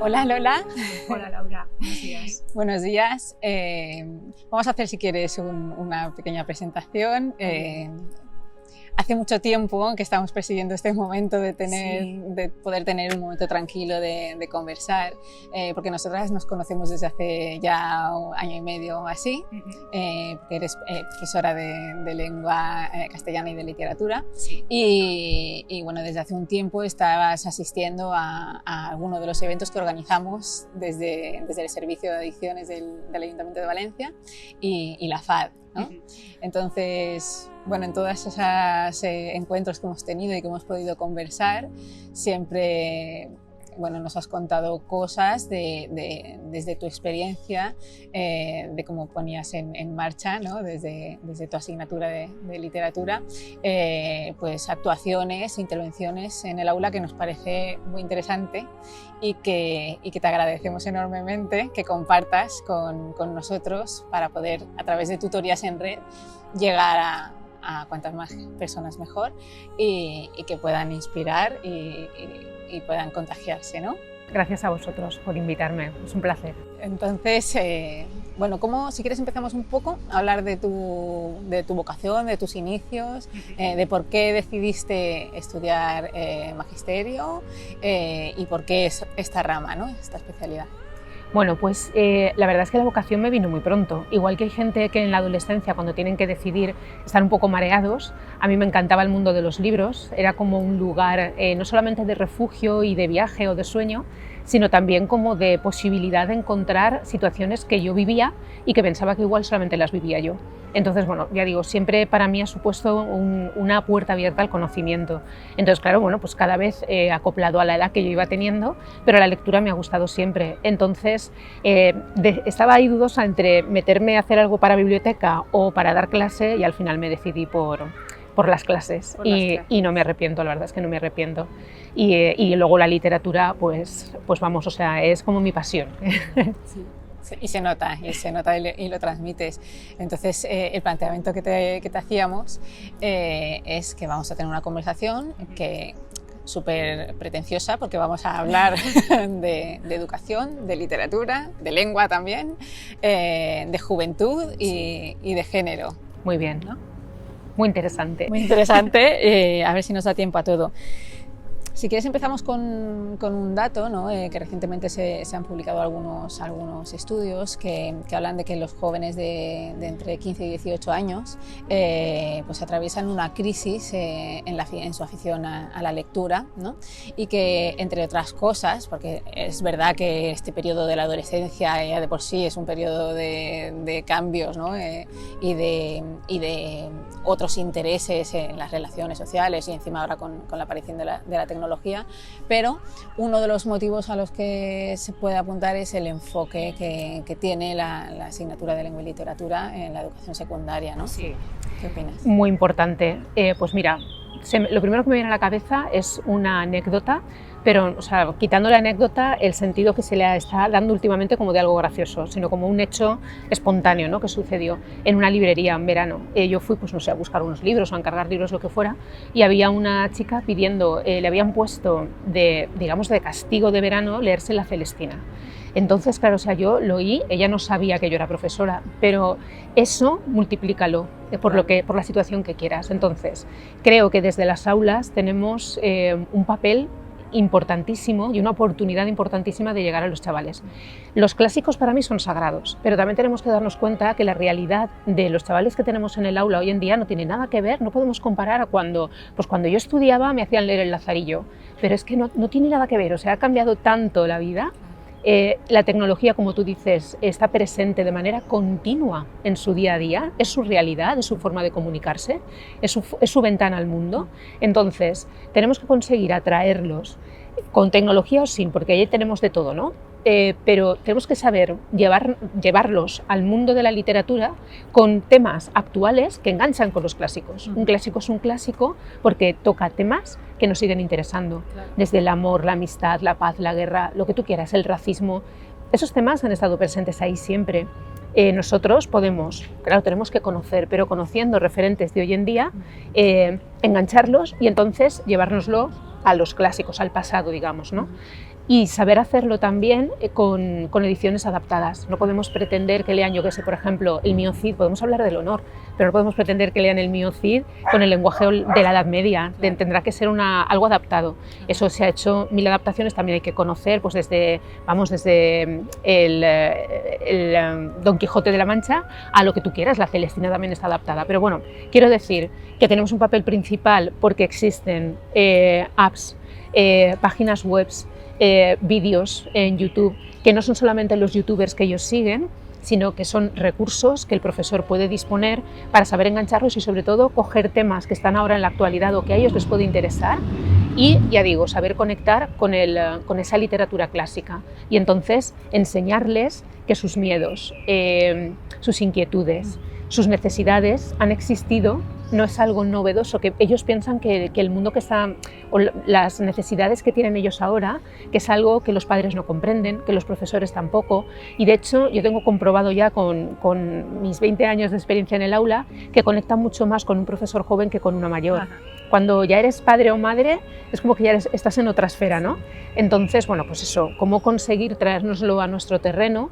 Hola Lola. Hola Laura, buenos días. Buenos días. Vamos a hacer, si quieres, una pequeña presentación. Hace mucho tiempo que estamos persiguiendo este momento de poder tener un momento tranquilo de conversar, porque nosotras nos conocemos desde hace ya un año y medio o así, porque eres profesora de lengua castellana y de literatura, Sí. y bueno, desde hace un tiempo estabas asistiendo a alguno de los eventos que organizamos desde el Servicio de Adicciones del Ayuntamiento de Valencia y la FAD, ¿no? Entonces, bueno, en todos esos encuentros que hemos tenido y que hemos podido conversar, siempre nos has contado cosas desde tu experiencia, de cómo ponías en marcha, ¿no? desde tu asignatura de literatura, pues actuaciones, intervenciones en el aula que nos parece muy interesante y que te agradecemos enormemente que compartas con nosotros para poder, a través de tutorías en red, llegar a cuantas más personas mejor y que puedan inspirar y puedan contagiarse, ¿no? Gracias a vosotros por invitarme, es un placer. Entonces, si quieres empezamos un poco a hablar de tu vocación, de tus inicios, de por qué decidiste estudiar magisterio y por qué esta rama, ¿no? Esta especialidad. Bueno, pues la verdad es que la vocación me vino muy pronto. Igual que hay gente que en la adolescencia, cuando tienen que decidir, están un poco mareados, a mí me encantaba el mundo de los libros. Era como un lugar no solamente de refugio y de viaje o de sueño, sino también como de posibilidad de encontrar situaciones que yo vivía y que pensaba que igual solamente las vivía yo. Entonces, bueno, ya digo, siempre para mí ha supuesto una puerta abierta al conocimiento. Entonces, claro, bueno, pues cada vez acoplado a la edad que yo iba teniendo, pero la lectura me ha gustado siempre. Entonces, estaba ahí dudosa entre meterme a hacer algo para biblioteca o para dar clase y al final me decidí por las clases y no me arrepiento, la verdad es que no me arrepiento. Y luego la literatura, pues vamos, o sea, es como mi pasión. Sí. Y se nota y lo transmites. Entonces, el planteamiento que te hacíamos es que vamos a tener una conversación súper pretenciosa, porque vamos a hablar de educación, de literatura, de lengua también, de juventud y de género. Muy bien, ¿no? Muy interesante. Muy interesante, a ver si nos da tiempo a todo. Si quieres empezamos con un dato, ¿no? Que recientemente se han publicado algunos estudios que hablan de que los jóvenes de entre 15 y 18 años pues atraviesan una crisis en su afición a la lectura, ¿no? Y que, entre otras cosas, porque es verdad que este periodo de la adolescencia ya de por sí es un periodo de cambios, ¿no? y de otros intereses en las relaciones sociales y encima ahora con la aparición de la tecnología, pero uno de los motivos a los que se puede apuntar es el enfoque que tiene la asignatura de lengua y literatura en la educación secundaria, ¿no? Sí. ¿Qué opinas? Muy importante. Pues mira, lo primero que me viene a la cabeza es una anécdota, pero o sea, quitando la anécdota, el sentido que se le está dando últimamente como de algo gracioso, sino como un hecho espontáneo, ¿no? Que sucedió en una librería en verano. Yo fui, pues no sé, a buscar unos libros o a encargar libros, lo que fuera, y había una chica pidiendo, le habían puesto de castigo de verano leerse La Celestina. Entonces, claro, o sea, yo lo oí, ella no sabía que yo era profesora, pero eso multiplícalo por la situación que quieras. Entonces, creo que desde las aulas tenemos un papel importantísimo y una oportunidad importantísima de llegar a los chavales. Los clásicos para mí son sagrados, pero también tenemos que darnos cuenta que la realidad de los chavales que tenemos en el aula hoy en día no tiene nada que ver, no podemos comparar a cuando yo estudiaba me hacían leer el Lazarillo, pero es que no tiene nada que ver, o sea, ha cambiado tanto la vida. La tecnología, como tú dices, está presente de manera continua en su día a día, es su realidad, es su forma de comunicarse, es su ventana al mundo. Entonces, tenemos que conseguir atraerlos con tecnología o sin, porque ahí tenemos de todo, ¿no? Pero tenemos que saber llevarlos al mundo de la literatura con temas actuales que enganchan con los clásicos. Un clásico es un clásico porque toca temas que nos siguen interesando, desde el amor, la amistad, la paz, la guerra, lo que tú quieras, el racismo. Esos temas han estado presentes ahí siempre. Nosotros podemos, claro, tenemos que conocer, pero conociendo referentes de hoy en día, engancharlos y entonces llevárnoslo a los clásicos, al pasado, digamos, ¿no? y saber hacerlo también con ediciones adaptadas. No podemos pretender que lean, yo que sé, por ejemplo, el Mio Cid, podemos hablar del honor, pero no podemos pretender que lean el Mio Cid con el lenguaje de la Edad Media, tendrá que ser algo adaptado. Eso se ha hecho 1000 adaptaciones, también hay que conocer, pues desde el Don Quijote de la Mancha a lo que tú quieras, la Celestina también está adaptada. Pero bueno, quiero decir que tenemos un papel principal porque existen apps, páginas web, vídeos en YouTube, que no son solamente los youtubers que ellos siguen, sino que son recursos que el profesor puede disponer para saber engancharlos y sobre todo coger temas que están ahora en la actualidad o que a ellos les puede interesar y, ya digo, saber conectar con esa literatura clásica y entonces enseñarles que sus miedos, sus inquietudes, sus necesidades han existido, no es algo novedoso, que ellos piensan que el mundo que está, o las necesidades que tienen ellos ahora, que es algo que los padres no comprenden, que los profesores tampoco, y de hecho yo tengo comprobado ya con mis 20 años de experiencia en el aula que conectan mucho más con un profesor joven que con uno mayor. Ajá. Cuando ya eres padre o madre es como que ya estás en otra esfera, ¿no? Entonces, bueno, pues eso, cómo conseguir traérnoslo a nuestro terreno,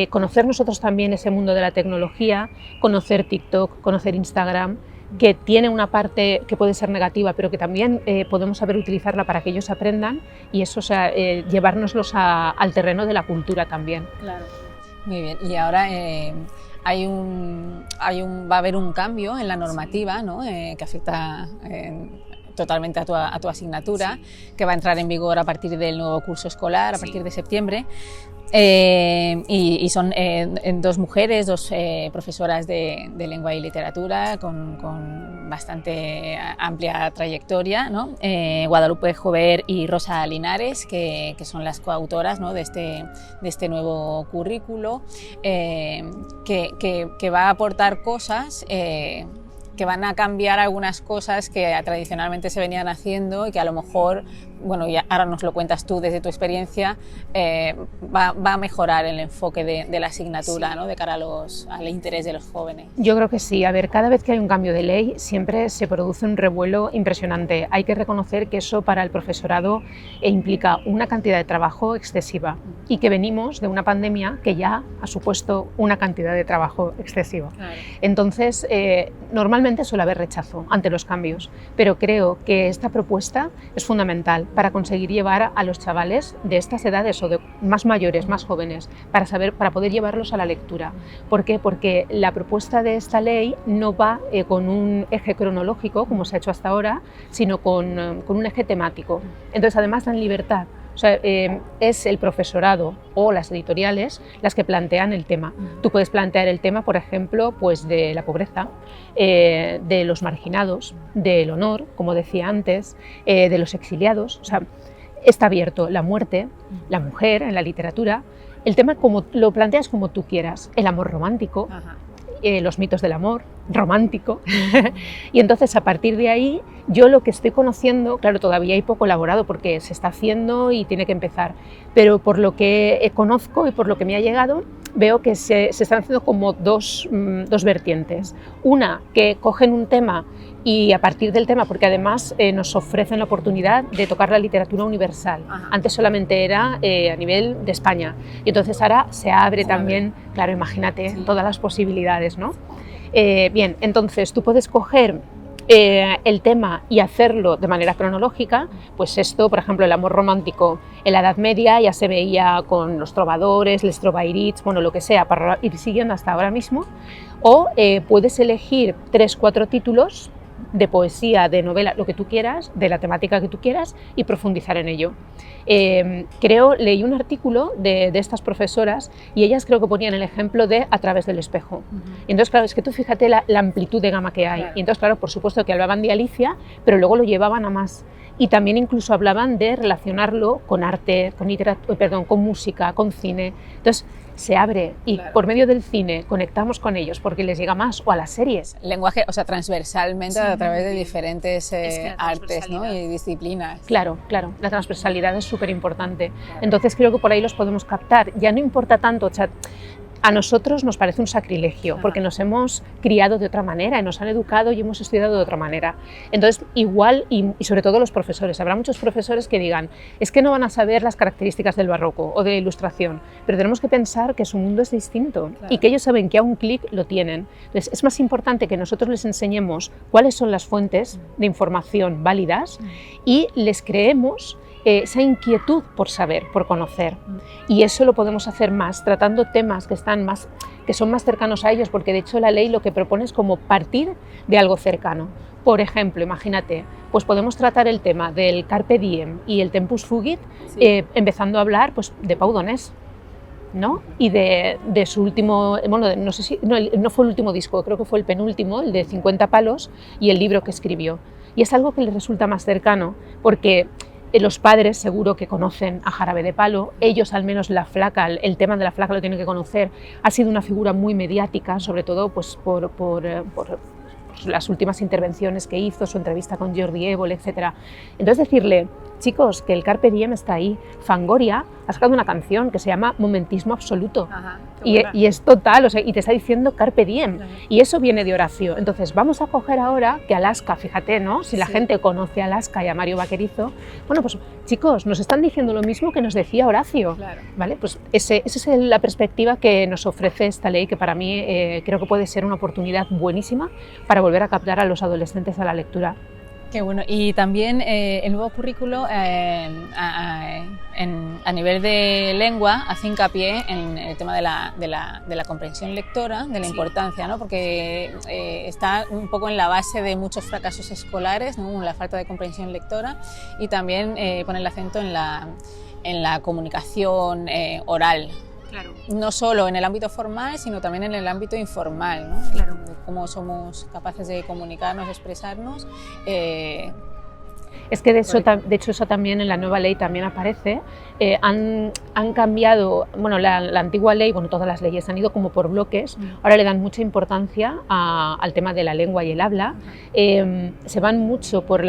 conocer nosotros también ese mundo de la tecnología, conocer TikTok, conocer Instagram, que tiene una parte que puede ser negativa, pero que también podemos saber utilizarla para que ellos aprendan y eso, o sea, llevárnoslos al terreno de la cultura también. Claro. Muy bien, y ahora va a haber un cambio en la normativa, ¿no? Que afecta totalmente a tu asignatura, sí, que va a entrar en vigor a partir del nuevo curso escolar, a partir de septiembre. Y son dos mujeres, dos profesoras de lengua y literatura con bastante amplia trayectoria, ¿no? Guadalupe Jover y Rosa Linares, que son las coautoras, ¿no? de este nuevo currículo, que va a aportar cosas que van a cambiar algunas cosas que tradicionalmente se venían haciendo y que a lo mejor, bueno, y ahora nos lo cuentas tú desde tu experiencia, va a mejorar el enfoque de la asignatura, sí, ¿no? De cara al interés de los jóvenes. Yo creo que sí. A ver, cada vez que hay un cambio de ley siempre se produce un revuelo impresionante. Hay que reconocer que eso para el profesorado implica una cantidad de trabajo excesiva y que venimos de una pandemia que ya ha supuesto una cantidad de trabajo excesivo. Claro. Entonces, normalmente suele haber rechazo ante los cambios, pero creo que esta propuesta es fundamental para conseguir llevar a los chavales de estas edades o de más mayores, más jóvenes, para poder llevarlos a la lectura. ¿Por qué? Porque la propuesta de esta ley no va con un eje cronológico, como se ha hecho hasta ahora, sino con un eje temático. Entonces, además, dan libertad. O sea, es el profesorado o las editoriales las que plantean el tema. Tú puedes plantear el tema, por ejemplo, pues de la pobreza, de los marginados, del honor, como decía antes, de los exiliados. O sea, está abierto la muerte, la mujer en la literatura. El tema como lo planteas como tú quieras. El amor romántico, los mitos del amor romántico. Y entonces a partir de ahí yo lo que estoy conociendo, claro, todavía hay poco elaborado porque se está haciendo y tiene que empezar, pero por lo que conozco y por lo que me ha llegado, veo que se están haciendo como dos vertientes. Una, que cogen un tema y a partir del tema, porque además nos ofrecen la oportunidad de tocar la literatura universal. Ajá. Antes solamente era a nivel de España y entonces ahora se abre también, claro, imagínate, sí, todas las posibilidades, ¿no? Bien, entonces tú puedes coger el tema y hacerlo de manera cronológica, pues esto, por ejemplo, el amor romántico en la Edad Media ya se veía con los trovadores, les trovairits, bueno, lo que sea, para ir siguiendo hasta ahora mismo, o puedes elegir 3-4 títulos de poesía, de novela, lo que tú quieras, de la temática que tú quieras y profundizar en ello. Leí un artículo de estas profesoras y ellas creo que ponían el ejemplo de A través del espejo. Y entonces, claro, es que tú fíjate la amplitud de gama que hay. Claro. Y entonces, claro, por supuesto que hablaban de Alicia, pero luego lo llevaban a más. Y también incluso hablaban de relacionarlo con arte, con literatura, con música, con cine. Entonces, se abre y claro, por medio del cine conectamos con ellos porque les llega más, o a las series. Lenguaje, o sea, transversalmente, sí, a través de diferentes artes, ¿no? Y disciplinas. Claro, claro, la transversalidad es súper importante. Claro. Entonces creo que por ahí los podemos captar. Ya no importa tanto, o sea, a nosotros nos parece un sacrilegio, porque nos hemos criado de otra manera, y nos han educado y hemos estudiado de otra manera. Entonces, igual, y sobre todo los profesores, habrá muchos profesores que digan, es que no van a saber las características del barroco o de la ilustración, pero tenemos que pensar que su mundo es distinto, y que ellos saben que a un clic lo tienen. Entonces, es más importante que nosotros les enseñemos cuáles son las fuentes de información válidas y les creemos esa inquietud por saber, por conocer, y eso lo podemos hacer más tratando temas que son más cercanos a ellos, porque de hecho la ley lo que propone es como partir de algo cercano. Por ejemplo, imagínate, pues podemos tratar el tema del Carpe Diem y el Tempus Fugit, empezando a hablar pues de Pau Donés, ¿no? Y de su último, bueno, no sé si, no fue el último disco, creo que fue el penúltimo, el de 50 palos, y el libro que escribió. Y es algo que les resulta más cercano, porque los padres seguro que conocen a Jarabe de Palo, ellos al menos la flaca, el tema de la flaca lo tienen que conocer, ha sido una figura muy mediática, sobre todo pues, por las últimas intervenciones que hizo, su entrevista con Jordi Évole, etc. Entonces decirle, chicos, que el Carpe Diem está ahí. Fangoria ha sacado una canción que se llama Momentismo Absoluto. Ajá, y es total, o sea, y te está diciendo Carpe Diem. Ajá. Y eso viene de Horacio. Entonces vamos a coger ahora que Alaska, fíjate, ¿no? Si la gente conoce a Alaska y a Mario Vaquerizo, bueno, pues chicos, nos están diciendo lo mismo que nos decía Horacio. Claro. ¿Vale? Pues esa es la perspectiva que nos ofrece esta ley, que para mí creo que puede ser una oportunidad buenísima para volver a captar a los adolescentes a la lectura. Qué bueno. Y también el nuevo currículo a nivel de lengua hace hincapié en el tema de la comprensión lectora, de la importancia, ¿no? Porque está un poco en la base de muchos fracasos escolares, ¿no? La falta de comprensión lectora, y también pone el acento en la comunicación oral. Claro. No solo en el ámbito formal, sino también en el ámbito informal, ¿no? Claro. Cómo somos capaces de comunicarnos, de expresarnos. Es que de hecho eso también en la nueva ley también aparece. Han cambiado, bueno, la antigua ley, bueno, todas las leyes han ido como por bloques, ahora le dan mucha importancia al tema de la lengua y el habla. Se van mucho por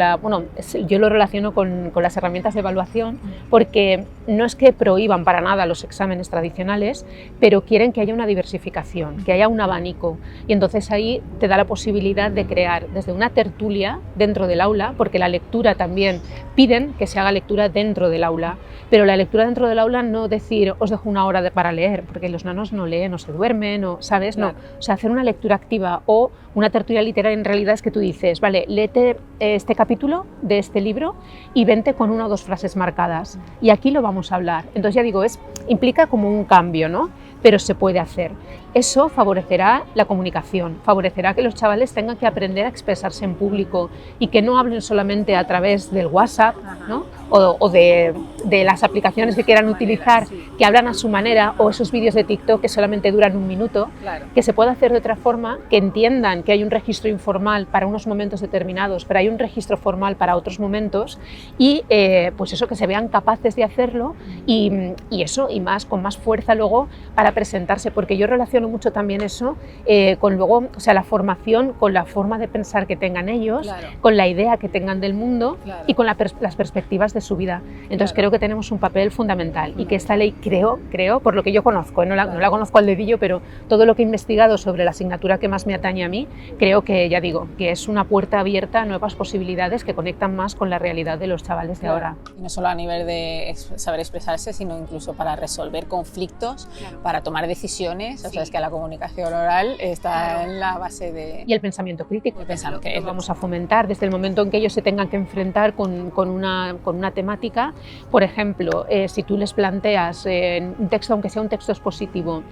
yo lo relaciono con las herramientas de evaluación, porque no es que prohíban para nada los exámenes tradicionales, pero quieren que haya una diversificación, que haya un abanico, y entonces ahí te da la posibilidad de crear desde una tertulia dentro del aula, porque la lectura también piden que se haga lectura dentro del aula, pero la lectura dentro del aula no decir os dejo una hora para leer, porque los nanos no leen o se duermen, o, ¿sabes? Claro. No, o sea, hacer una lectura activa o una tertulia literaria en realidad es que tú dices, vale, léete este capítulo de este libro y vente con una o dos frases marcadas, y aquí lo vamos a hablar. Entonces ya digo, implica como un cambio, ¿no? Pero se puede hacer. Eso favorecerá la comunicación, favorecerá que los chavales tengan que aprender a expresarse en público y que no hablen solamente a través del WhatsApp, ¿no? o de las aplicaciones que quieran utilizar, que hablan a su manera, o esos vídeos de TikTok que solamente duran 1 minuto, que se pueda hacer de otra forma, que entiendan que hay un registro informal para unos momentos determinados, pero hay un registro formal para otros momentos, y pues eso, que se vean capaces de hacerlo, y eso, y con más fuerza luego para presentarse, porque yo relaciono mucho también eso con luego, o sea, la formación con la forma de pensar que tengan ellos, con la idea que tengan del mundo y con las perspectivas de su vida. Entonces creo que tenemos un papel fundamental, y que esta ley creo, por lo que yo conozco, no la conozco al dedillo, pero todo lo que he investigado sobre la asignatura que más me atañe a mí, creo que, ya digo, que es una puerta abierta a nuevas posibilidades que conectan más con la realidad de los chavales de ahora. Y no solo a nivel de saber expresarse, sino incluso para resolver conflictos, para tomar decisiones. O sea, es que la comunicación oral está en la base de... Y el pensamiento crítico, que vamos a fomentar desde el momento en que ellos se tengan que enfrentar con una temática. Por ejemplo, si tú les planteas un texto, aunque sea un texto expositivo,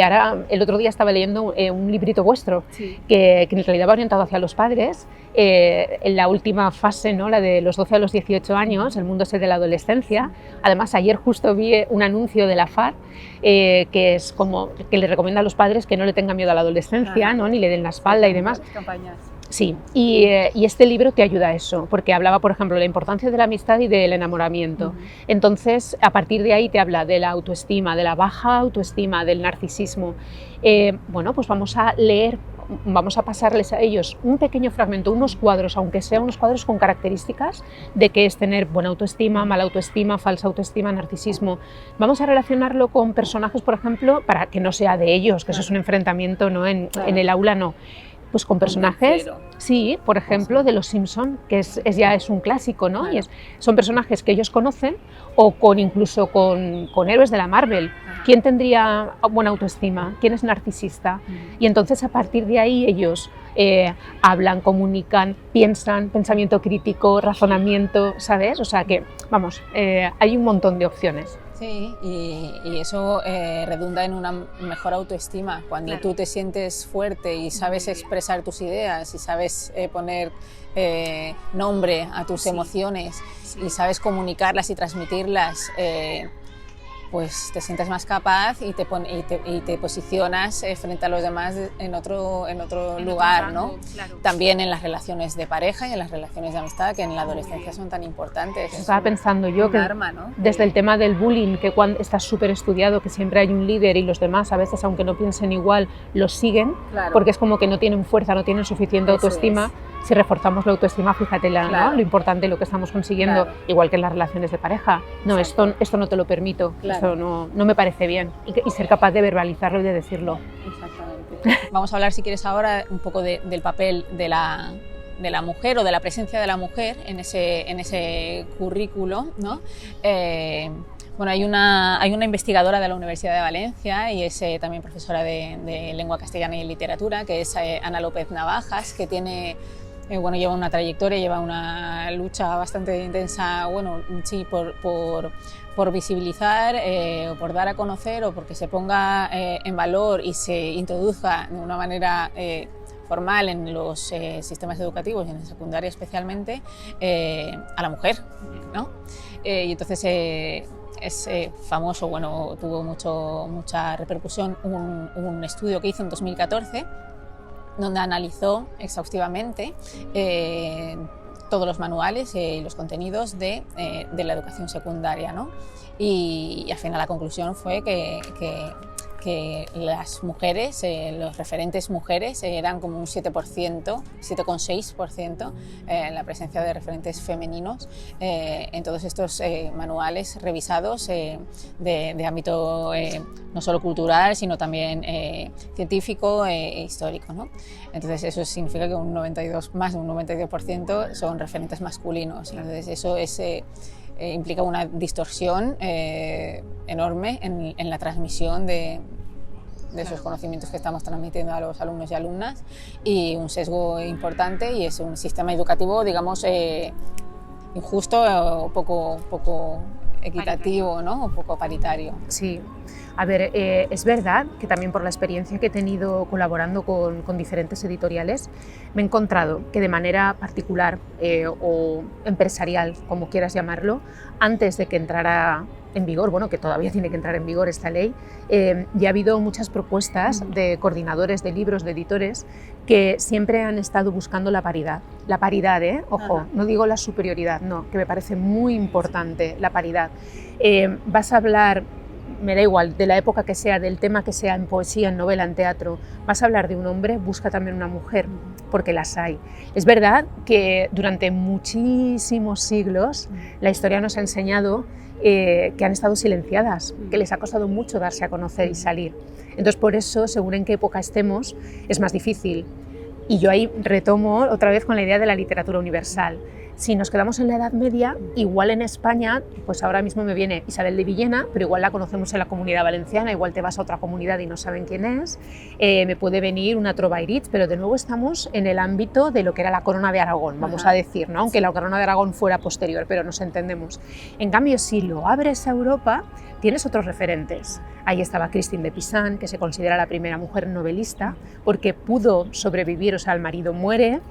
ahora, el otro día estaba leyendo un librito vuestro que en realidad va orientado hacia los padres, en la última fase, ¿no? La de los 12 a los 18 años, el mundo ese de la adolescencia. Además, ayer justo vi un anuncio de la FAD que es como que le recomienda a los padres que no le tengan miedo a la adolescencia, ¿no? Ni le den la espalda y demás. Campañas. Sí, y este libro te ayuda a eso, porque hablaba, por ejemplo, de la importancia de la amistad y del enamoramiento. Entonces, a partir de ahí te habla de la autoestima, de la baja autoestima, del narcisismo. Bueno, pues vamos a leer vamos a pasarles a ellos un pequeño fragmento, unos cuadros, aunque sean unos cuadros con características de qué es tener buena autoestima, mala autoestima, falsa autoestima, narcisismo. Vamos a relacionarlo con personajes, por ejemplo, para que no sea de ellos, que eso es un enfrentamiento, ¿no? En el aula no. Pues con personajes, sí, por ejemplo, de Los Simpson, que ya es un clásico, ¿no? Claro. Y son personajes que ellos conocen, o incluso con héroes de la Marvel. ¿Quién tendría buena autoestima? ¿Quién es narcisista? Y entonces a partir de ahí ellos hablan, comunican, piensan, pensamiento crítico, razonamiento, ¿sabes? O sea que, vamos, hay un montón de opciones. Sí, y eso redunda en una mejor autoestima. Cuando tú te sientes fuerte y sabes expresar tus ideas y sabes poner nombre a tus emociones y sabes comunicarlas y transmitirlas, pues te sientes más capaz y te posicionas frente a los demás en otro lugar, ¿no? Claro. También en las relaciones de pareja y en las relaciones de amistad, que en la adolescencia son tan importantes. Estaba pensando yo que arma, ¿no? Desde el tema del bullying, que cuando está súper estudiado, que siempre hay un líder y los demás a veces, aunque no piensen igual, los siguen, Claro. porque es como que no tienen fuerza, no tienen suficiente Eso autoestima. Si reforzamos la autoestima, fíjate Claro. ¿no? Lo importante, lo que estamos consiguiendo, Claro. igual que en las relaciones de pareja. No, esto no te lo permito, Claro. esto no me parece bien. Y ser capaz de verbalizarlo y de decirlo. Exactamente. Vamos a hablar, si quieres, ahora un poco del papel de la mujer o de la presencia de la mujer en ese currículo, ¿no? Bueno, hay una investigadora de la Universidad de Valencia y es también profesora de lengua castellana y literatura, que es Ana López Navajas, que lleva una trayectoria, lleva una lucha bastante intensa, bueno, sí, por visibilizar o por dar a conocer o porque se ponga en valor y se introduzca de una manera formal en los sistemas educativos y en la secundaria especialmente a la mujer, ¿no? Y entonces es famoso, bueno, tuvo mucha repercusión un estudio que hizo en 2014 donde analizó exhaustivamente todos los manuales y los contenidos de la educación secundaria, ¿no? Y al final la conclusión fue que las mujeres, los referentes mujeres, eran como un 7%, 7,6% la presencia de referentes femeninos en todos estos manuales revisados de ámbito no solo cultural, sino también científico e histórico, ¿no? Entonces eso significa que más de un 92% son referentes masculinos. Entonces eso implica una distorsión enorme en la transmisión de esos conocimientos que estamos transmitiendo a los alumnos y alumnas, y un sesgo importante, y es un sistema educativo, digamos, injusto o poco equitativo, ¿no? O poco paritario. Sí. A ver, es verdad que también por la experiencia que he tenido colaborando con diferentes editoriales, me he encontrado que de manera particular o empresarial, como quieras llamarlo, antes de que entrara en vigor, bueno, que todavía tiene que entrar en vigor esta ley, ya ha habido muchas propuestas de coordinadores de libros, de editores, que siempre han estado buscando la paridad. La paridad, ojo, Ajá. no digo la superioridad, no, que me parece muy importante la paridad. Vas a hablar, me da igual, de la época que sea, del tema que sea, en poesía, en novela, en teatro, vas a hablar de un hombre, busca también una mujer, porque las hay. Es verdad que durante muchísimos siglos la historia nos ha enseñado que han estado silenciadas, que les ha costado mucho darse a conocer y salir. Entonces, por eso, según en qué época estemos, es más difícil. Y yo ahí retomo otra vez con la idea de la literatura universal. Si nos quedamos en la Edad Media, igual en España, pues ahora mismo me viene Isabel de Villena, pero igual la conocemos en la Comunidad Valenciana, igual te vas a otra comunidad y no saben quién es, me puede venir una Trovairich, pero de nuevo estamos en el ámbito de lo que era la Corona de Aragón, vamos a decir, ¿no? Aunque la Corona de Aragón fuera posterior, pero nos entendemos. En cambio, si lo abres a Europa, tienes otros referentes. Ahí estaba Christine de Pisan, que se considera la primera mujer novelista, porque pudo sobrevivir, o sea, el marido muere,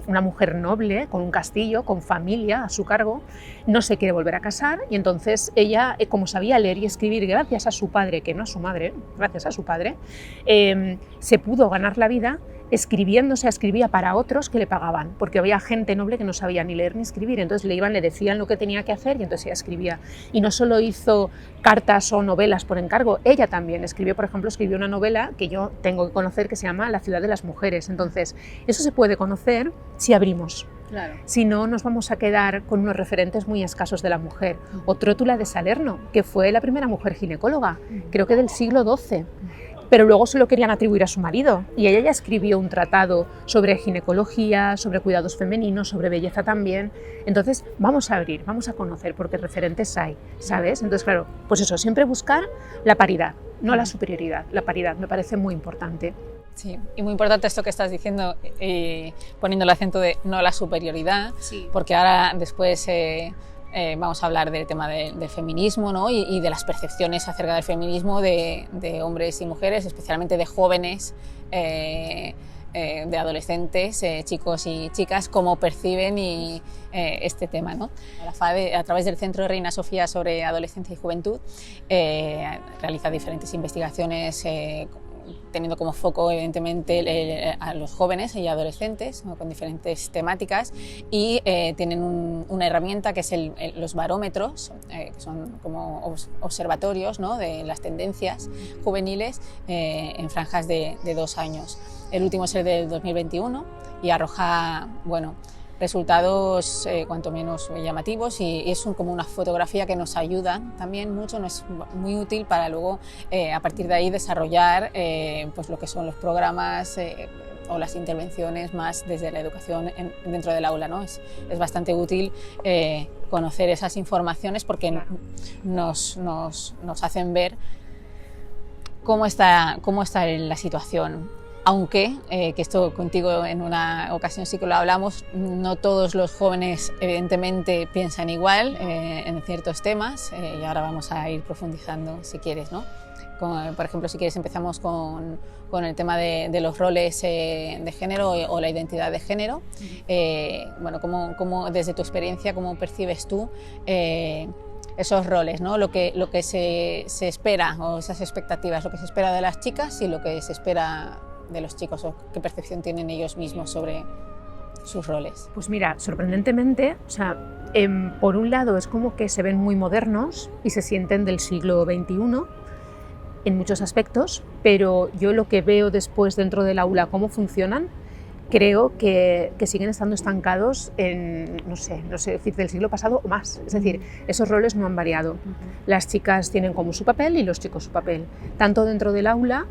una mujer noble, con un castillo, con familia a su cargo, no se quiere volver a casar y entonces ella, como sabía leer y escribir gracias a su padre, que no a su madre, gracias a su padre, se pudo ganar la vida escribiendo, o sea, escribía para otros que le pagaban, porque había gente noble que no sabía ni leer ni escribir, entonces le decían lo que tenía que hacer y entonces ella escribía. Y no solo hizo cartas o novelas por encargo, ella también escribió, por ejemplo, escribió una novela que yo tengo que conocer que se llama La ciudad de las mujeres. Entonces, eso se puede conocer si abrimos. Claro. Si no, nos vamos a quedar con unos referentes muy escasos de la mujer. O Trótula de Salerno, que fue la primera mujer ginecóloga, creo que del siglo XII. Pero luego se lo querían atribuir a su marido y ella ya escribió un tratado sobre ginecología, sobre cuidados femeninos, sobre belleza también. Entonces vamos a abrir, vamos a conocer, porque referentes hay, ¿sabes? Entonces, claro, pues eso, siempre buscar la paridad, no la superioridad, la paridad me parece muy importante. Sí, y muy importante esto que estás diciendo, poniendo el acento de no la superioridad, Sí. porque ahora después vamos a hablar del tema del feminismo, ¿no? y de las percepciones acerca del feminismo de hombres y mujeres, especialmente de jóvenes, de adolescentes, chicos y chicas, cómo perciben este tema, ¿no? La FAD, a través del Centro de Reina Sofía sobre Adolescencia y Juventud, realiza diferentes investigaciones teniendo como foco evidentemente a los jóvenes y adolescentes, ¿no? Con diferentes temáticas, y tienen una herramienta que es los barómetros, que son como observatorios, ¿no? De las tendencias juveniles en franjas de 2 años. El último es el del 2021 y arroja, bueno, resultados cuanto menos llamativos, y es como una fotografía que nos ayuda también mucho, nos es muy útil para luego a partir de ahí desarrollar pues lo que son los programas o las intervenciones más desde la educación dentro del aula, ¿no? Es bastante útil conocer esas informaciones porque nos hacen ver cómo está la situación. Aunque, que esto contigo en una ocasión sí que lo hablamos, no todos los jóvenes evidentemente piensan igual en ciertos temas, y ahora vamos a ir profundizando si quieres, ¿no? Por ejemplo, si quieres empezamos con el tema de los roles de género o la identidad de género. Bueno, ¿cómo desde tu experiencia, cómo percibes tú esos roles, ¿no? Lo que se espera, o esas expectativas, lo que se espera de las chicas y lo que se espera de los chicos, o qué percepción tienen ellos mismos sobre sus roles? Pues mira, sorprendentemente, o sea, por un lado es como que se ven muy modernos y se sienten del siglo XXI en muchos aspectos, pero yo lo que veo después dentro del aula, cómo funcionan, creo que siguen estando estancados en, no sé decir, del siglo pasado o más. Es decir, esos roles no han variado. Las chicas tienen como su papel y los chicos su papel, tanto dentro del aula.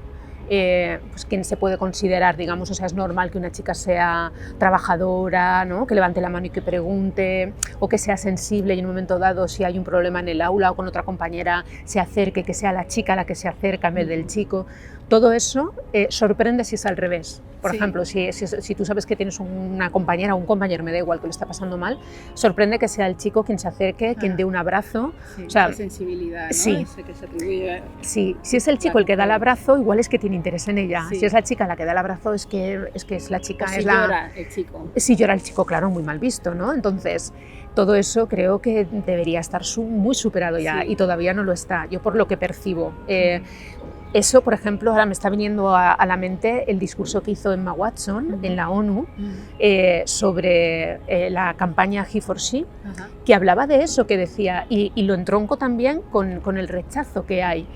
Pues quien se puede considerar, digamos, o sea, es normal que una chica sea trabajadora, ¿no? Que levante la mano y que pregunte, o que sea sensible y en un momento dado, si hay un problema en el aula o con otra compañera, se acerque, que sea la chica la que se acerca en vez del chico. Todo eso sorprende si es al revés. Por ejemplo, si tú sabes que tienes una compañera o un compañero, me da igual, que lo está pasando mal, sorprende que sea el chico quien se acerque, quien dé un abrazo. Sí, o sea, esa sensibilidad, ¿no? Sí. Ese que se atribuye. Sí, si es el chico el que da el abrazo, igual es que tiene interés en ella. Sí. Si es la chica la que da el abrazo, es que es la chica. O si llora el chico. Si llora el chico, claro, muy mal visto, ¿no? Entonces, todo eso creo que debería estar muy superado ya, Sí. y todavía no lo está, yo por lo que percibo. Eso, por ejemplo, ahora me está viniendo a la mente el discurso que hizo Emma Watson en la ONU sobre la campaña He4She, que hablaba de eso, que decía, y lo entronco también con el rechazo que hay.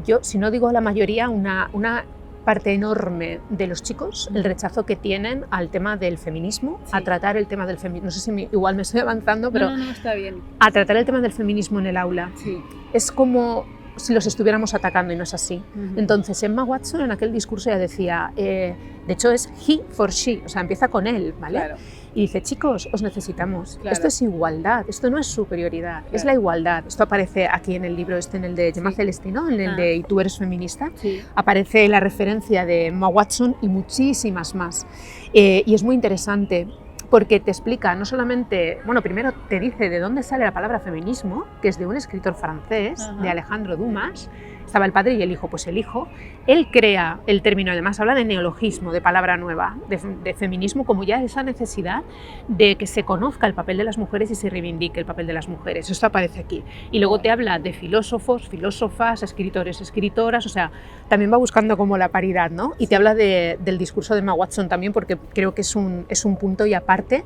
Yo, si no digo la mayoría, una parte enorme de los chicos, el rechazo que tienen al tema del feminismo, Sí. a tratar el tema del feminismo, no sé si igual me estoy avanzando, pero No, está bien. a tratar el tema del feminismo en el aula. Sí. Es como si los estuviéramos atacando y no es así. Entonces Emma Watson en aquel discurso ya decía, de hecho es He4She, o sea, empieza con él, ¿vale? Claro. Y dice, chicos, os necesitamos, Claro. esto es igualdad, esto no es superioridad, es la igualdad. Esto aparece aquí en el libro, en el de Gemma Sí. Celestino, en el de ¿Y tú eres feminista? Sí. Aparece la referencia de Emma Watson y muchísimas más. Y es muy interesante porque te explica no solamente, bueno, primero te dice de dónde sale la palabra feminismo, que es de un escritor francés, de Alejandro Dumas, estaba el padre y el hijo. Pues el hijo, él crea el término, además habla de neologismo, de palabra nueva, de feminismo, como ya esa necesidad de que se conozca el papel de las mujeres y se reivindique el papel de las mujeres. Esto aparece aquí. Y luego te habla de filósofos, filósofas, escritores, escritoras, o sea, también va buscando como la paridad, ¿no? Y te habla del discurso de Emma Watson también, porque creo que es un punto y aparte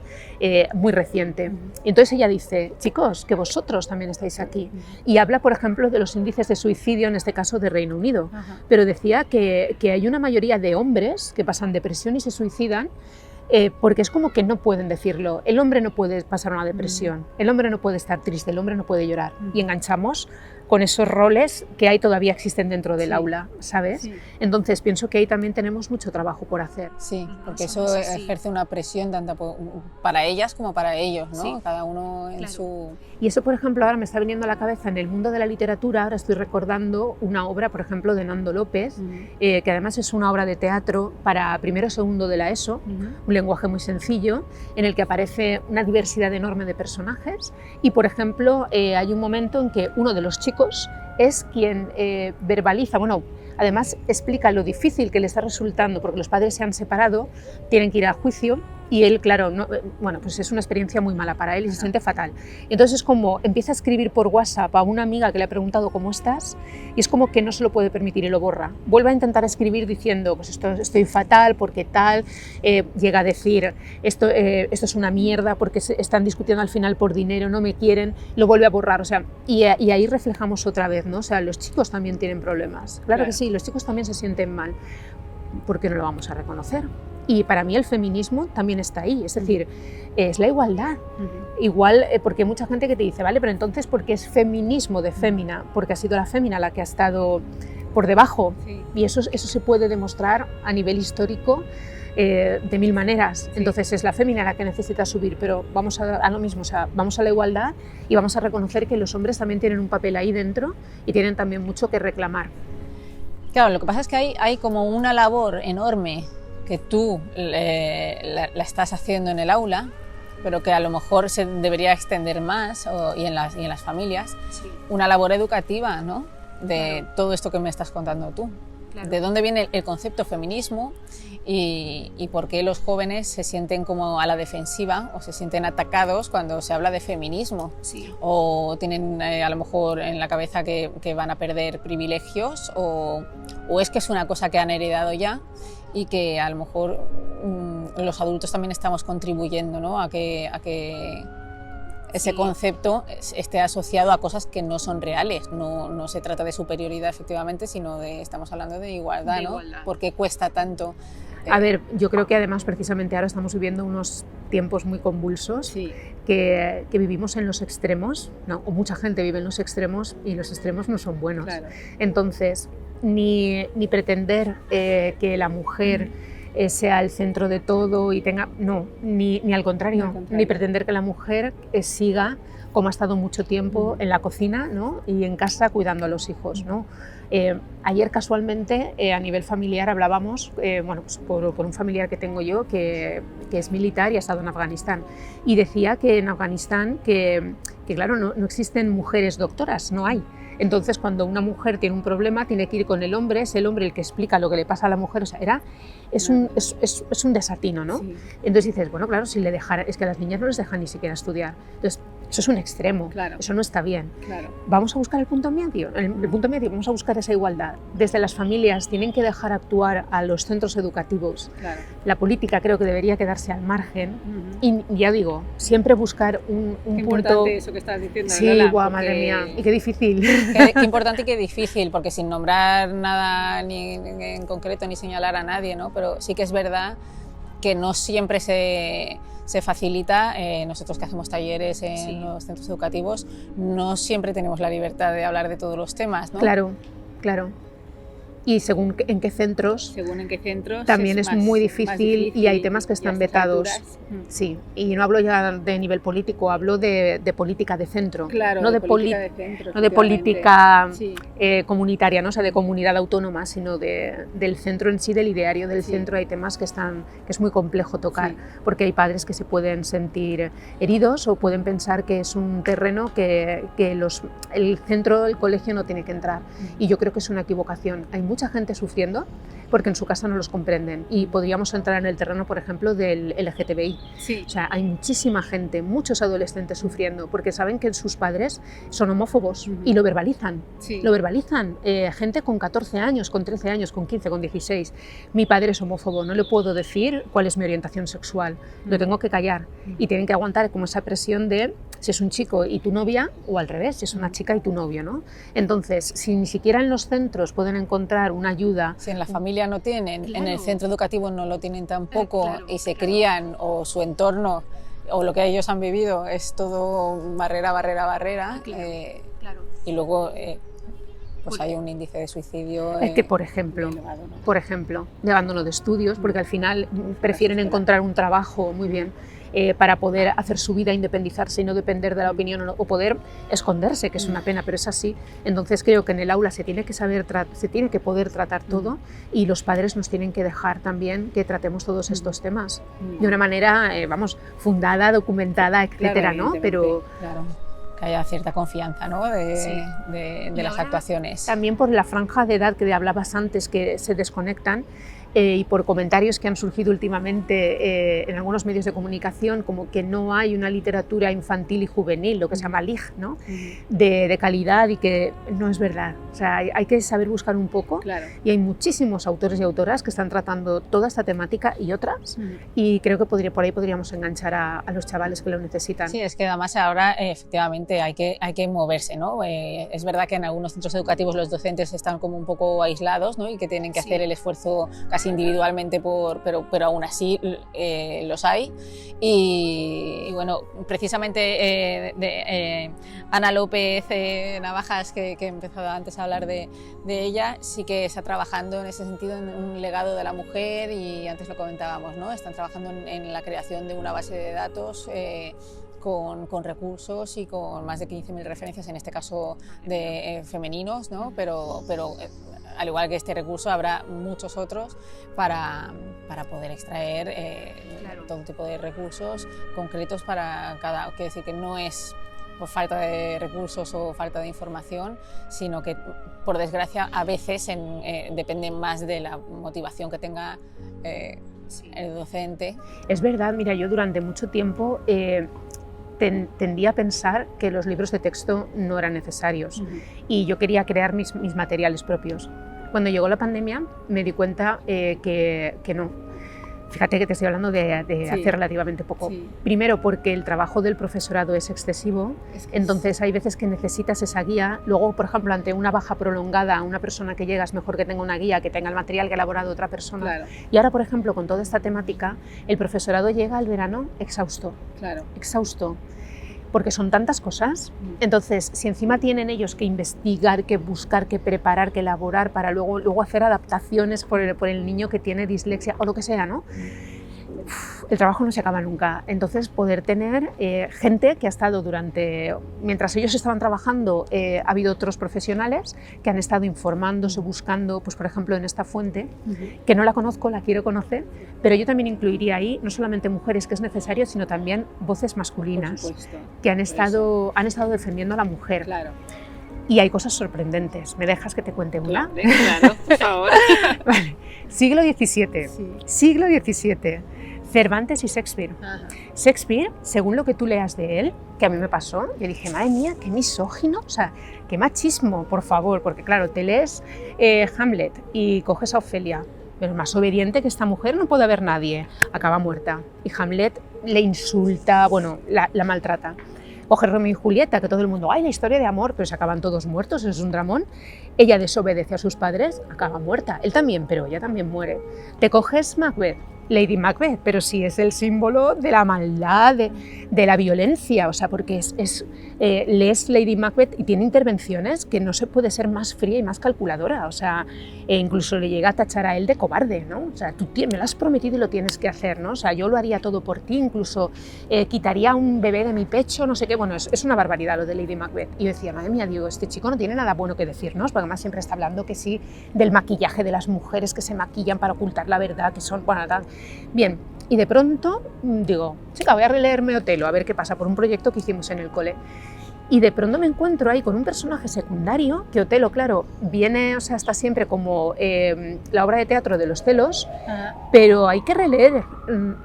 muy reciente. Y entonces ella dice, chicos, que vosotros también estáis aquí. Y habla, por ejemplo, de los índices de suicidio, en este caso de Reino Unido. Pero decía que hay una mayoría de hombres que pasan depresión y se suicidan porque es como que no pueden decirlo. El hombre no puede pasar una depresión, el hombre no puede estar triste, el hombre no puede llorar. Y enganchamos con esos roles que hay todavía existen dentro del aula, ¿sabes? Sí. Entonces pienso que ahí también tenemos mucho trabajo por hacer. Sí, porque eso ejerce una presión tanto para ellas como para ellos, ¿no? Sí. Cada uno en su... Y eso, por ejemplo, ahora me está viniendo a la cabeza en el mundo de la literatura. Ahora estoy recordando una obra, por ejemplo, de Nando López, que además es una obra de teatro para primero o segundo de la ESO, un lenguaje muy sencillo, en el que aparece una diversidad enorme de personajes. Y, por ejemplo, hay un momento en que uno de los chicos es quien verbaliza, bueno, además explica lo difícil que le está resultando porque los padres se han separado, tienen que ir a juicio y él, claro, no, bueno, pues es una experiencia muy mala para él y se siente fatal. Entonces es como empieza a escribir por WhatsApp a una amiga que le ha preguntado cómo estás y es como que no se lo puede permitir y lo borra. Vuelve a intentar escribir diciendo, pues estoy fatal porque tal, llega a decir, esto es una mierda porque están discutiendo al final por dinero, no me quieren, lo vuelve a borrar, o sea, y ahí reflejamos otra vez, ¿no? O sea, los chicos también tienen problemas, claro que sí, los chicos también se sienten mal, ¿por qué no lo vamos a reconocer? Y para mí el feminismo también está ahí, es decir, es la igualdad. Igual, porque hay mucha gente que te dice, vale, pero entonces, ¿por qué es feminismo de fémina? Porque ha sido la fémina la que ha estado por debajo. Sí. Y eso se puede demostrar a nivel histórico de mil maneras. Sí. Entonces es la fémina la que necesita subir, pero vamos a lo mismo, o sea, vamos a la igualdad y vamos a reconocer que los hombres también tienen un papel ahí dentro y tienen también mucho que reclamar. Claro, lo que pasa es que hay como una labor enorme que tú la estás haciendo en el aula, pero que a lo mejor se debería extender más y en las familias, sí. Una labor educativa, ¿no? De todo esto que me estás contando tú. Claro. ¿De dónde viene el concepto feminismo y por qué los jóvenes se sienten como a la defensiva o se sienten atacados cuando se habla de feminismo? Sí. O tienen a lo mejor en la cabeza que van a perder privilegios o es que es una cosa que han heredado ya y que a lo mejor los adultos también estamos contribuyendo, ¿no? a que ese concepto esté asociado a cosas que no son reales. No se trata de superioridad efectivamente, sino estamos hablando de igualdad, ¿no? Igualdad. ¿Por qué cuesta tanto? A ver, yo creo que además precisamente ahora estamos viviendo unos tiempos muy convulsos, sí. que vivimos en los extremos, ¿no? O mucha gente vive en los extremos y los extremos no son buenos. Claro. Entonces, ni pretender que la mujer sea el centro de todo y tenga... No, ni al contrario, ni pretender que la mujer siga como ha estado mucho tiempo en la cocina, ¿no? Y en casa cuidando a los hijos, ¿no? Ayer casualmente a nivel familiar hablábamos, bueno, pues por un familiar que tengo yo que es militar y ha estado en Afganistán y decía que en Afganistán que claro, no existen mujeres doctoras, no hay. Entonces, cuando una mujer tiene un problema, tiene que ir con el hombre, es el hombre el que explica lo que le pasa a la mujer, o sea, es un desatino, ¿no? Sí. Entonces dices, bueno, claro, si le dejara, es que a las niñas no les dejan ni siquiera estudiar. Entonces, eso es un extremo, claro. Eso no está bien. Claro. Vamos a buscar el punto medio, vamos a buscar esa igualdad. Desde las familias tienen que dejar actuar a los centros educativos. Claro. La política creo que debería quedarse al margen. Y ya digo, siempre buscar un qué punto... importante eso que estás diciendo. Sí, Lola, guau, madre mía, y qué difícil. Qué importante y qué difícil, porque sin nombrar nada ni en concreto ni señalar a nadie, ¿no? Pero sí que es verdad que no siempre se facilita. Nosotros que hacemos talleres en los centros educativos, no siempre tenemos la libertad de hablar de todos los temas, ¿no? Claro, claro. y según en qué centros, también es muy difícil y hay temas que están vetados. Sí, y no hablo ya de nivel político, hablo de política de centro, claro, no de política comunitaria, ¿no? O sea, de comunidad autónoma, sino del centro en sí, del ideario del centro. Hay temas que es muy complejo tocar, porque hay padres que se pueden sentir heridos o pueden pensar que es un terreno que el centro del colegio no tiene que entrar, y yo creo que es una equivocación. Hay mucha gente sufriendo porque en su casa no los comprenden, y podríamos entrar en el terreno, por ejemplo, del LGTBI. O sea, hay muchísima gente, muchos adolescentes sufriendo porque saben que sus padres son homófobos y lo verbalizan. Lo verbalizan. Gente con 14 años, con 13 años, con 15, con 16. Mi padre es homófobo, no le puedo decir cuál es mi orientación sexual, lo tengo que callar, y tienen que aguantar como esa presión de si es un chico y tu novia, o al revés, si es una chica y tu novio, ¿no? Entonces, si ni siquiera en los centros pueden encontrar una ayuda... Si en la familia no tienen, en el centro educativo no lo tienen tampoco, y se crían, o su entorno, o lo que ellos han vivido, es todo barrera, y luego... pues hay un índice de suicidio que, por ejemplo, elevado, ¿no? Por ejemplo, de abandono de estudios, porque al final prefieren encontrar un trabajo muy bien para poder hacer su vida, independizarse y no depender de la opinión, o poder esconderse, que es una pena, pero es así. Entonces creo que en el aula se tiene que poder tratar todo, y los padres nos tienen que dejar también que tratemos todos estos temas de una manera, fundada, documentada, etcétera, ¿no? Pero... que haya cierta confianza, ¿no? de las actuaciones. También por la franja de edad que hablabas antes, que se desconectan, y por comentarios que han surgido últimamente en algunos medios de comunicación, como que no hay una literatura infantil y juvenil, lo que se llama LIG, ¿no? de calidad, y que no es verdad. O sea, hay que saber buscar un poco, y hay muchísimos autores y autoras que están tratando toda esta temática y otras, y creo que por ahí podríamos enganchar a los chavales que lo necesitan. Sí, es que además ahora efectivamente hay que moverse, ¿no? Es verdad que en algunos centros educativos los docentes están como un poco aislados, ¿no? Y que tienen que hacer el esfuerzo casi individualmente, pero aún así los hay. Y bueno, precisamente Ana López Navajas, que he empezado antes a hablar de ella, sí que está trabajando en ese sentido, en un legado de la mujer, y antes lo comentábamos, ¿no? Están trabajando en la creación de una base de datos con recursos y con más de 15.000 referencias, en este caso de femeninos, ¿no? Pero al igual que este recurso, habrá muchos otros para poder extraer todo tipo de recursos concretos para cada... Quiero decir que no es por falta de recursos o falta de información, sino que, por desgracia, a veces depende más de la motivación que tenga el docente. Es verdad, mira, yo durante mucho tiempo tendía a pensar que los libros de texto no eran necesarios, y yo quería crear mis materiales propios. Cuando llegó la pandemia me di cuenta que no. Fíjate que te estoy hablando de hace relativamente poco. Primero, porque el trabajo del profesorado es excesivo, entonces hay veces que necesitas esa guía. Luego, por ejemplo, ante una baja prolongada, una persona que llega es mejor que tenga una guía, que tenga el material que ha elaborado otra persona. Y ahora, por ejemplo, con toda esta temática, el profesorado llega al verano exhausto. Exhausto. Porque son tantas cosas. Entonces, si encima tienen ellos que investigar, que buscar, que preparar, que elaborar, para luego hacer adaptaciones por el niño que tiene dislexia o lo que sea, ¿no? El trabajo no se acaba nunca. Entonces, poder tener gente que ha estado mientras ellos estaban trabajando, ha habido otros profesionales que han estado informándose, buscando, pues por ejemplo en esta fuente, que no la conozco, la quiero conocer, pero yo también incluiría ahí no solamente mujeres, que es necesario, sino también voces masculinas que han estado defendiendo a la mujer. Y hay cosas sorprendentes. ¿Me dejas que te cuente una? Claro, por favor. Vale. Siglo XVII. Siglo XVII. Cervantes y Shakespeare. Shakespeare, según lo que tú leas de él, que a mí me pasó, yo dije, madre mía, qué misógino, o sea, qué machismo, por favor, porque claro, te lees Hamlet y coges a Ofelia, pero más obediente que esta mujer no puede haber nadie, acaba muerta, y Hamlet le insulta, bueno, la maltrata. Coge Romeo y Julieta, que todo el mundo, ¡ay, la historia de amor!, pero se acaban todos muertos, es un dramón. Ella desobedece a sus padres, acaba muerta. Él también, pero ella también muere. Te coges Macbeth, Lady Macbeth, pero sí es el símbolo de la maldad, de la violencia, o sea, porque lees Lady Macbeth y tiene intervenciones que no se puede ser más fría y más calculadora, o sea, incluso le llega a tachar a él de cobarde, ¿no? O sea, tú me lo has prometido y lo tienes que hacer, ¿no? O sea, yo lo haría todo por ti, incluso quitaría un bebé de mi pecho, no sé qué, bueno, es una barbaridad lo de Lady Macbeth. Y yo decía, madre mía, digo, este chico no tiene nada bueno que decirnos, porque además siempre está hablando que sí, del maquillaje de las mujeres que se maquillan para ocultar la verdad, que son, bueno, tal. Bien, y de pronto digo, chica, voy a releerme Otelo, a ver qué pasa, por un proyecto que hicimos en el cole. Y de pronto me encuentro ahí con un personaje secundario, que Otelo, claro, viene, o sea, está siempre como la obra de teatro de los celos, pero hay que releer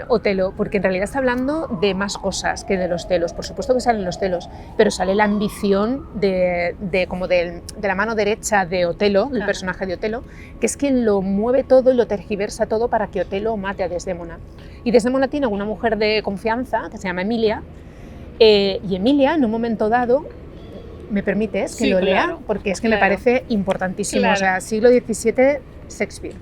Otelo, porque en realidad está hablando de más cosas que de los celos. Por supuesto que salen los celos, pero sale la ambición de la mano derecha de Otelo, del personaje de Otelo, que es quien lo mueve todo y lo tergiversa todo para que Otelo mate a Desdémona. Y Desdémona tiene una mujer de confianza, que se llama Emilia, y Emilia, en un momento dado, ¿me permites que lo lea? Porque es que me parece importantísimo, o sea, siglo XVII, Shakespeare.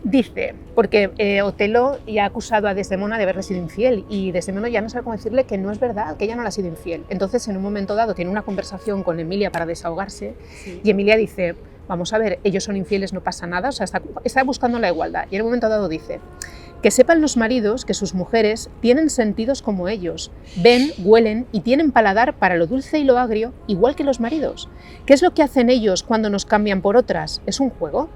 Dice, porque Otelo ya ha acusado a Desdémona de haberle sido infiel y Desdémona ya no sabe cómo decirle que no es verdad, que ella no le ha sido infiel. Entonces, en un momento dado, tiene una conversación con Emilia para desahogarse y Emilia dice, vamos a ver, ellos son infieles, no pasa nada, o sea, está buscando la igualdad. Y en un momento dado dice, que sepan los maridos que sus mujeres tienen sentidos como ellos, ven, huelen y tienen paladar para lo dulce y lo agrio, igual que los maridos. ¿Qué es lo que hacen ellos cuando nos cambian por otras? ¿Es un juego?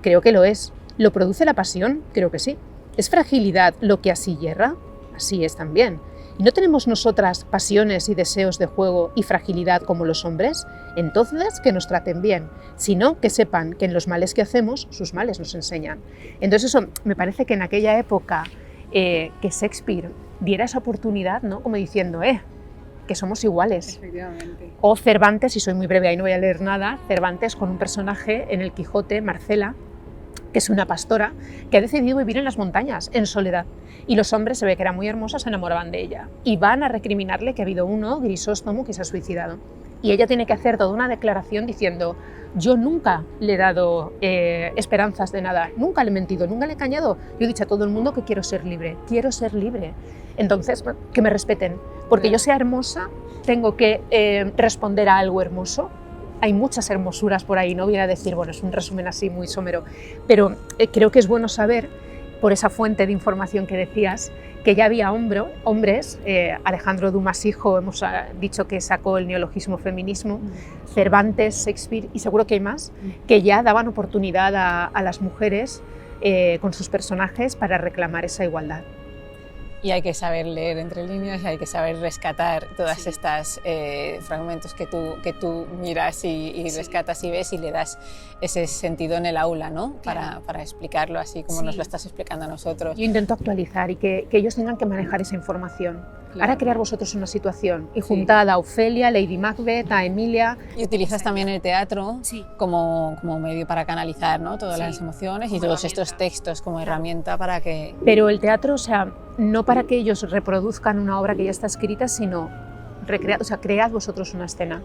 Creo que lo es. ¿Lo produce la pasión? Creo que sí. ¿Es fragilidad lo que así hierra? Así es también. ¿Y no tenemos nosotras pasiones y deseos de juego y fragilidad como los hombres? Entonces, que nos traten bien. Si no, que sepan que en los males que hacemos, sus males nos enseñan. Entonces eso, me parece que en aquella época que Shakespeare diera esa oportunidad, ¿no? Como diciendo, que somos iguales. Efectivamente. O Cervantes, y soy muy breve, ahí no voy a leer nada, Cervantes con un personaje en el Quijote, Marcela, que es una pastora que ha decidido vivir en las montañas, en soledad. Y los hombres, se ve que era muy hermosa, se enamoraban de ella. Y van a recriminarle que ha habido uno, Grisóstomo, que se ha suicidado. Y ella tiene que hacer toda una declaración diciendo, yo nunca le he dado esperanzas de nada, nunca le he mentido, nunca le he engañado. Yo he dicho a todo el mundo que quiero ser libre, quiero ser libre. Entonces, que me respeten. Porque yo sea hermosa, tengo que responder a algo hermoso. Hay muchas hermosuras por ahí, no voy a decir, bueno, es un resumen así muy somero, pero creo que es bueno saber, por esa fuente de información que decías, que ya había hombres, Alejandro Dumas hijo, hemos dicho que sacó el neologismo feminismo, Cervantes, Shakespeare, y seguro que hay más, que ya daban oportunidad a las mujeres con sus personajes para reclamar esa igualdad. Y hay que saber leer entre líneas, hay que saber rescatar todas estas fragmentos que tú miras y rescatas y ves y le das ese sentido en el aula, ¿no? Para explicarlo así como nos lo estás explicando a nosotros. Yo intento actualizar y que ellos tengan que manejar esa información. Claro. Ahora crear vosotros una situación y juntad a Ofelia, Lady Macbeth, a Emilia. Y utilizas también el teatro como medio para canalizar, ¿no? Todas las emociones y todos estos textos como herramienta para que... Pero el teatro, o sea, no para que ellos reproduzcan una obra que ya está escrita, sino cread vosotros una escena.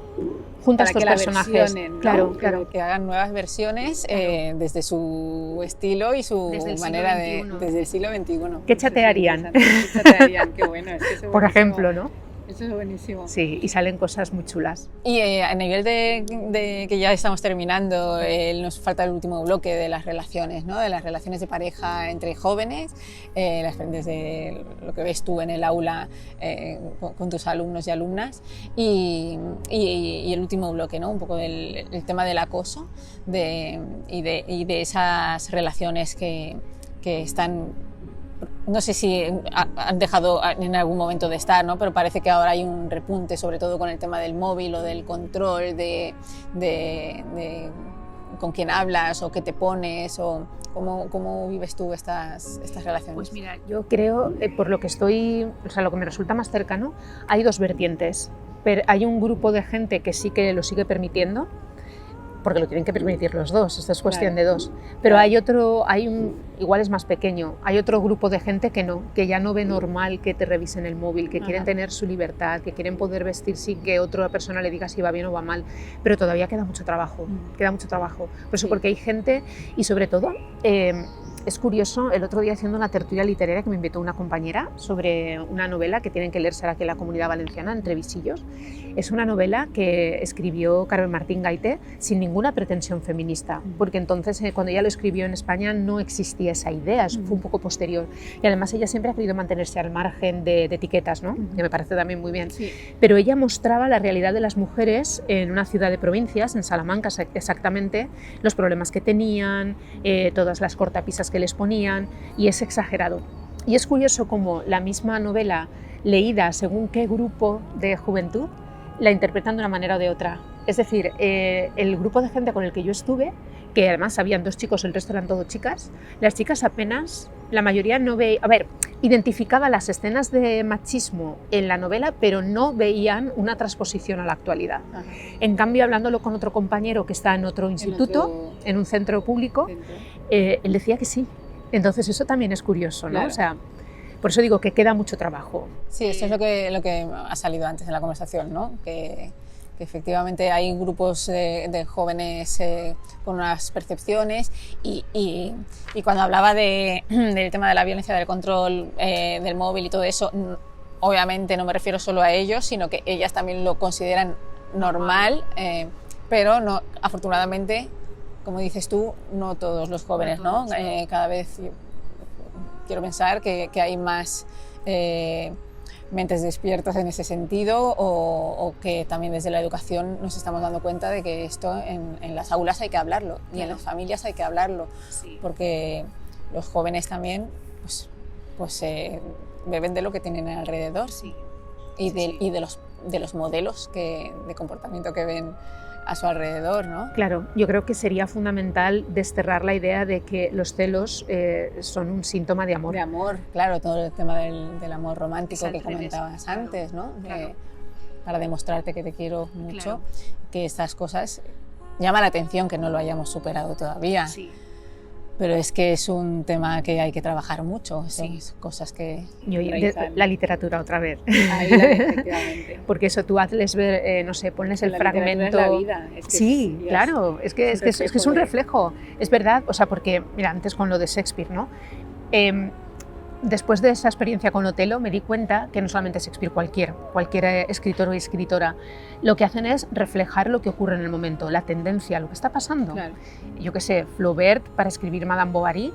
Junta estos personajes. Versionen, ¿no? Claro. Que hagan nuevas versiones desde su estilo y su manera desde el siglo XXI. ¿Qué chatearían? Qué bueno. Es que eso por ejemplo, ¿no? Eso es buenísimo. Sí, y salen cosas muy chulas. Y a nivel de que ya estamos terminando, nos falta el último bloque de las relaciones, ¿no? De las relaciones de pareja entre jóvenes, desde lo que ves tú en el aula con tus alumnos y alumnas, y el último bloque, ¿no? Un poco el tema del acoso y de esas relaciones que están... No sé si han dejado en algún momento de estar, ¿no? Pero parece que ahora hay un repunte, sobre todo con el tema del móvil o del control de con quién hablas o qué te pones o cómo vives tú estas relaciones. Pues mira, yo creo, por lo que lo que me resulta más cercano, hay dos vertientes. Pero hay un grupo de gente que sí que lo sigue permitiendo, porque lo tienen que permitir los dos, esto es cuestión de dos. Pero igual es más pequeño, hay otro grupo de gente que ya no ve normal que te revisen el móvil, que quieren tener su libertad, que quieren poder vestir sin que otra persona le diga si va bien o va mal, pero todavía queda mucho trabajo, Por eso, porque hay gente, y sobre todo, es curioso, el otro día haciendo una tertulia literaria que me invitó una compañera sobre una novela que tienen que leerse aquí en la Comunidad Valenciana, Entre visillos. Es una novela que escribió Carmen Martín Gaité sin ninguna pretensión feminista, porque entonces cuando ella lo escribió en España no existía esa idea, eso fue un poco posterior. Y además ella siempre ha querido mantenerse al margen de etiquetas, ¿no? Que me parece también muy bien. Sí. Pero ella mostraba la realidad de las mujeres en una ciudad de provincias, en Salamanca exactamente, los problemas que tenían, todas las cortapisas que les ponían, y es exagerado. Y es curioso cómo la misma novela, leída según qué grupo de juventud, la interpretan de una manera o de otra. Es decir, el grupo de gente con el que yo estuve, que además habían 2 chicos, el resto eran todo chicas, las chicas apenas, la mayoría no veían, identificaba las escenas de machismo en la novela, pero no veían una transposición a la actualidad. Ajá. En cambio, hablándolo con otro compañero que está en otro instituto, en un centro público, él decía que sí. Entonces eso también es curioso, ¿no? Claro. O sea, por eso digo que queda mucho trabajo. Sí, eso es lo que ha salido antes en la conversación, ¿no? Que efectivamente hay grupos de jóvenes con unas percepciones y cuando hablaba del tema de la violencia, del control del móvil y todo eso, obviamente no me refiero solo a ellos, sino que ellas también lo consideran normal, pero no, afortunadamente, como dices tú, no todos los jóvenes, ¿no? Cada vez quiero pensar que hay más mentes despiertas en ese sentido o que también desde la educación nos estamos dando cuenta de que esto en las aulas hay que hablarlo y en las familias hay que hablarlo, porque los jóvenes también pues beben de lo que tienen alrededor y de los modelos de comportamiento que ven a su alrededor, ¿no? Claro, yo creo que sería fundamental desterrar la idea de que los celos son un síntoma de amor. De amor, claro, todo el tema del amor romántico que comentabas antes, ¿no? Claro. Para demostrarte que te quiero mucho, claro. Que estas cosas llama la atención que no lo hayamos superado todavía. Sí. Pero es que es un tema que hay que trabajar mucho, son cosas que... La literatura otra vez. Ahí, efectivamente. Porque eso, tú hazles ver, no sé, ponles el fragmento... Es la vida. Es que sí, claro, es que es un reflejo. Es verdad, o sea, porque, mira, antes con lo de Shakespeare, ¿no? Después de esa experiencia con Otelo me di cuenta que no solamente Shakespeare, cualquier escritor o escritora, lo que hacen es reflejar lo que ocurre en el momento, la tendencia, lo que está pasando. Claro. Yo qué sé, Flaubert para escribir Madame Bovary,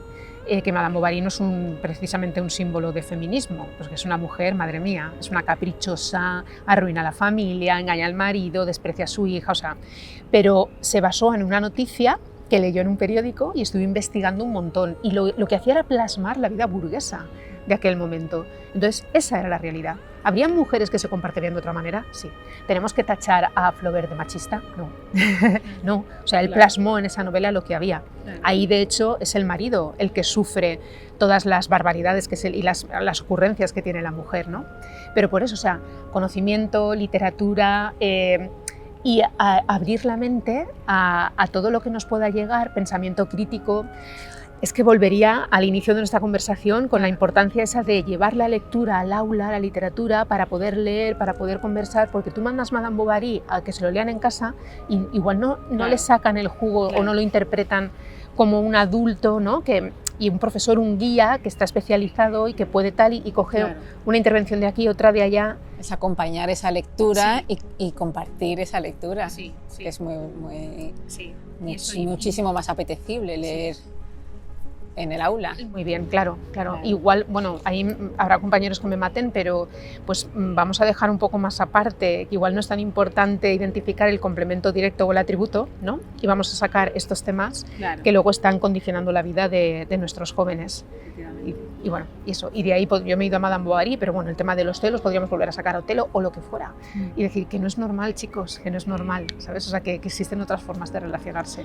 que Madame Bovary no es precisamente un símbolo de feminismo, pues que es una mujer, madre mía, es una caprichosa, arruina a la familia, engaña al marido, desprecia a su hija, o sea, pero se basó en una noticia que leyó en un periódico y estuve investigando un montón y lo que hacía era plasmar la vida burguesa de aquel momento. Entonces, esa era la realidad. ¿Habría mujeres que se comportarían de otra manera? Sí. ¿Tenemos que tachar a Flaubert de machista? No. No. O sea, él plasmó en esa novela lo que había. Ahí, de hecho, es el marido el que sufre todas las barbaridades y las ocurrencias que tiene la mujer, ¿no? Pero por eso, o sea, conocimiento, literatura... y abrir la mente a todo lo que nos pueda llegar, pensamiento crítico. Es que volvería al inicio de nuestra conversación con la importancia esa de llevar la lectura al aula, la literatura, para poder leer, para poder conversar, porque tú mandas Madame Bovary a que se lo lean en casa y igual no le sacan el jugo o no lo interpretan como un adulto, ¿no? Y un profesor, un guía que está especializado y que puede tal y coge una intervención de aquí, otra de allá. Es acompañar esa lectura y compartir esa lectura, que es muchísimo más apetecible leer en el aula. Muy bien, claro. Igual, bueno, ahí habrá compañeros que me maten, pero pues vamos a dejar un poco más aparte, que igual no es tan importante identificar el complemento directo o el atributo, ¿no? Y vamos a sacar estos temas que luego están condicionando la vida de nuestros jóvenes. Y bueno, y eso. Y de ahí yo me he ido a Madame Bovary, pero bueno, el tema de los celos podríamos volver a sacar a Otelo o lo que fuera. Y decir que no es normal, chicos, que no es normal, ¿sabes? O sea, que existen otras formas de relacionarse.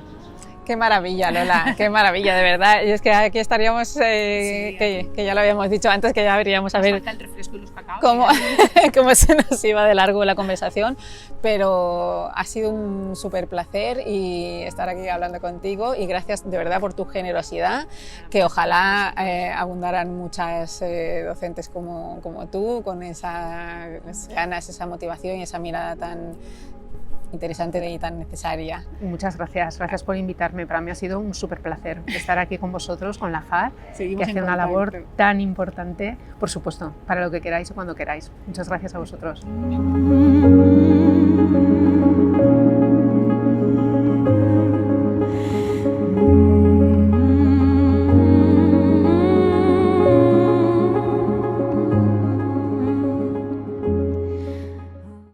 Qué maravilla, Lola, qué maravilla, de verdad. Y es que aquí estaríamos, que ya lo habíamos dicho antes, que ya veríamos a ver cómo se nos iba de largo la conversación, pero ha sido un súper placer y estar aquí hablando contigo y gracias de verdad por tu generosidad, que ojalá abundaran muchas docentes como tú, con esas ganas, esa motivación y esa mirada interesante y tan necesaria. Muchas gracias, gracias por invitarme. Para mí ha sido un súper placer estar aquí con vosotros, con la FAD, que hace una labor tan importante, por supuesto, para lo que queráis o cuando queráis. Muchas gracias a vosotros.